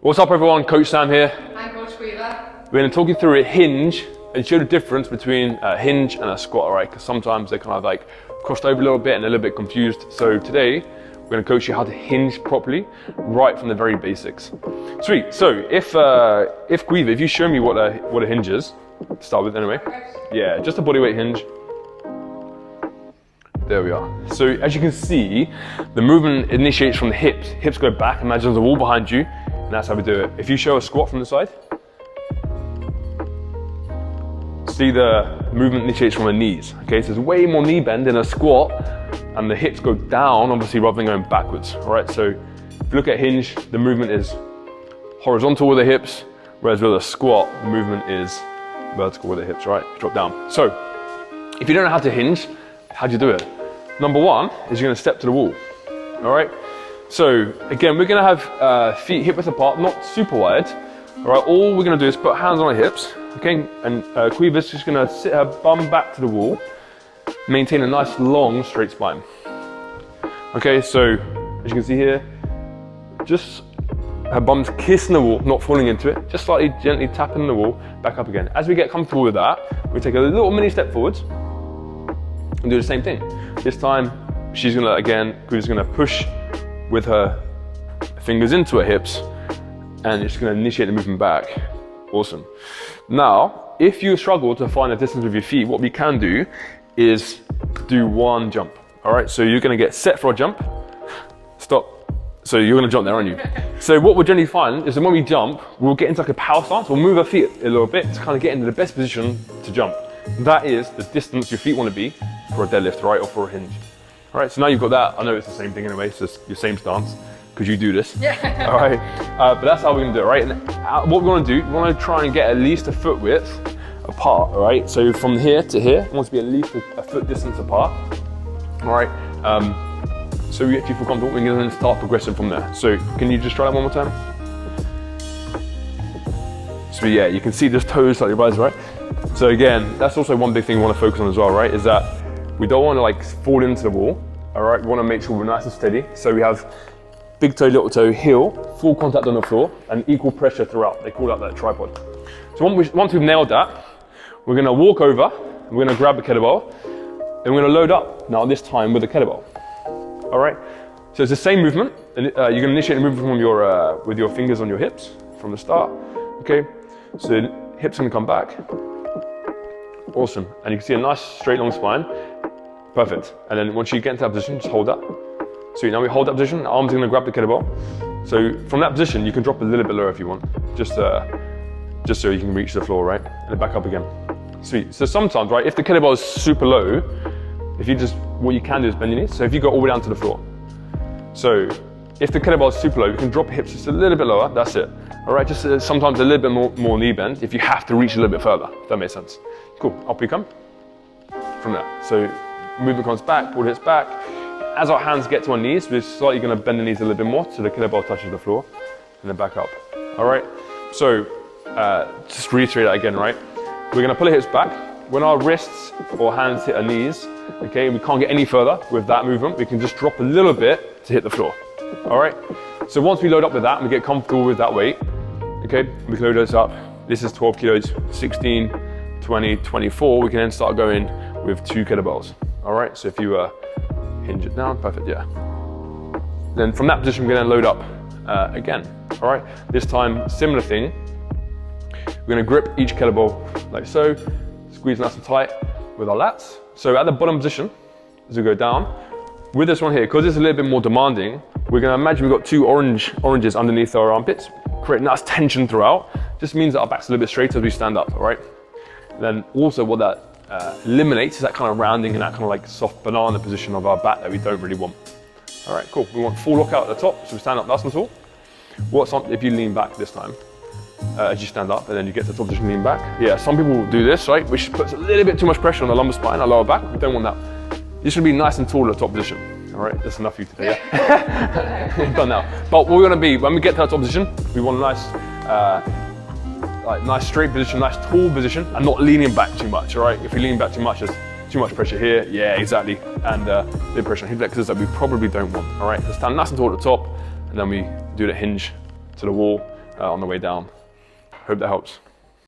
What's up everyone, Coach Sam here. I'm Coach Weaver. We're going to talk you through a hinge and show the difference between a hinge and a squat, alright? Because sometimes they're kind of like crossed over a little bit and a little bit confused. So today, we're going to coach you how to hinge properly, right from the very basics. Sweet, so if Weaver, if you show me what a hinge is, to start with anyway. Yeah, just a bodyweight hinge. There we are. So as you can see, the movement initiates from the hips. Hips go back, imagine there's a wall behind you, and that's how we do it. If you show a squat from the side, see the movement initiates from the knees. Okay, so there's way more knee bend in a squat, and the hips go down, obviously, rather than going backwards. All right, so if you look at hinge, the movement is horizontal with the hips, whereas with a squat, the movement is vertical with the hips, right? Drop down. So if you don't know how to hinge, how do you do it? Number one is you're gonna step to the wall, all right? So again, we're gonna have feet hip width apart, not super wide, all right? All we're gonna do is put hands on our hips, okay? And Quiva's just gonna sit her bum back to the wall, maintain a nice long straight spine. Okay, so as you can see here, just her bum's kissing the wall, not falling into it, just slightly gently tapping the wall, back up again. As we get comfortable with that, we take a little mini step forwards and do the same thing. This time, she's gonna, again, Quiva's gonna push with her fingers into her hips and it's gonna initiate the movement back. Awesome. Now, if you struggle to find the distance with your feet, what we can do is do one jump. All right, so you're gonna get set for a jump, stop. So you're gonna jump there, aren't you? So what we'll generally find is that when we jump, we'll get into like a power stance, we'll move our feet a little bit to kind of get into the best position to jump. That is the distance your feet wanna be for a deadlift, right, or for a hinge. All right, so now you've got that. I know it's the same thing anyway, so it's your same stance, because you do this. Yeah. All right, but that's how we're gonna do it, right? And what we wanna do, we wanna try and get at least a foot width apart, all right? So from here to here, it wants to be at least a foot distance apart, all right? So we actually feel comfortable, we're gonna start progressing from there. So can you just try that one more time? So yeah, you can see this toes slightly rise, right? So again, that's also one big thing we wanna focus on as well, right? Is that we don't wanna like fall into the wall, all right? We wanna make sure we're nice and steady. So we have big toe, little toe, heel, full contact on the floor, and equal pressure throughout. They call that tripod. So once we've nailed that, we're gonna walk over, we're gonna grab the kettlebell, and we're gonna load up, now this time with the kettlebell. All right, so it's the same movement, and you're gonna initiate the movement from with your fingers on your hips from the start, okay? So hips gonna come back, awesome. And you can see a nice straight long spine, perfect. And then once you get into that position, just hold that. So now we hold that position, arms are gonna grab the kettlebell. So from that position, you can drop a little bit lower if you want, just so you can reach the floor, right? And then back up again. Sweet, so sometimes, right, if the kettlebell is super low, what you can do is bend your knees. So if you go all the way down to the floor. So if the kettlebell is super low, you can drop your hips just a little bit lower, that's it. All right, just sometimes a little bit more knee bend if you have to reach a little bit further, if that makes sense. Cool, up we come from there. So movement comes back, pull the hips back. As our hands get to our knees, we're slightly gonna bend the knees a little bit more so the kettlebell touches the floor, and then back up. All right, so just reiterate that again, right? We're gonna pull the hips back. When our wrists or hands hit our knees, okay, we can't get any further with that movement. We can just drop a little bit to hit the floor, all right? So once we load up with that and we get comfortable with that weight, okay, we can load this up. This is 12 kilos, 16, 20, 24. We can then start going with 2 kettlebells, all right? So if you hinge it down, perfect, yeah. Then from that position, we're gonna load up again, all right? This time, similar thing. We're gonna grip each kettlebell like so, squeeze nice and tight with our lats. So at the bottom position, as we go down, with this one here, because it's a little bit more demanding, we're gonna imagine we've got 2 oranges underneath our armpits, create nice tension throughout. Just means that our back's a little bit straighter as we stand up, all right? And then also what that eliminates is that kind of rounding and that kind of like soft banana position of our back that we don't really want. All right, cool. We want full lockout at the top, so we stand up nice and tall. What's on if you lean back this time? As you stand up and then you get to the top position, lean back. Yeah, some people do this, right? Which puts a little bit too much pressure on the lumbar spine, our lower back. We don't want that. You should be nice and tall at the top position. All right, that's enough for you today, yeah? Done now. But what we're gonna be, when we get to that top position, we want a nice straight position, nice tall position, and not leaning back too much, all right? If you lean back too much, there's too much pressure here. Yeah, exactly. And big pressure on hip flexors that we probably don't want, all right? So stand nice and tall at the top, and then we do the hinge to the wall, on the way down. Hope that helps.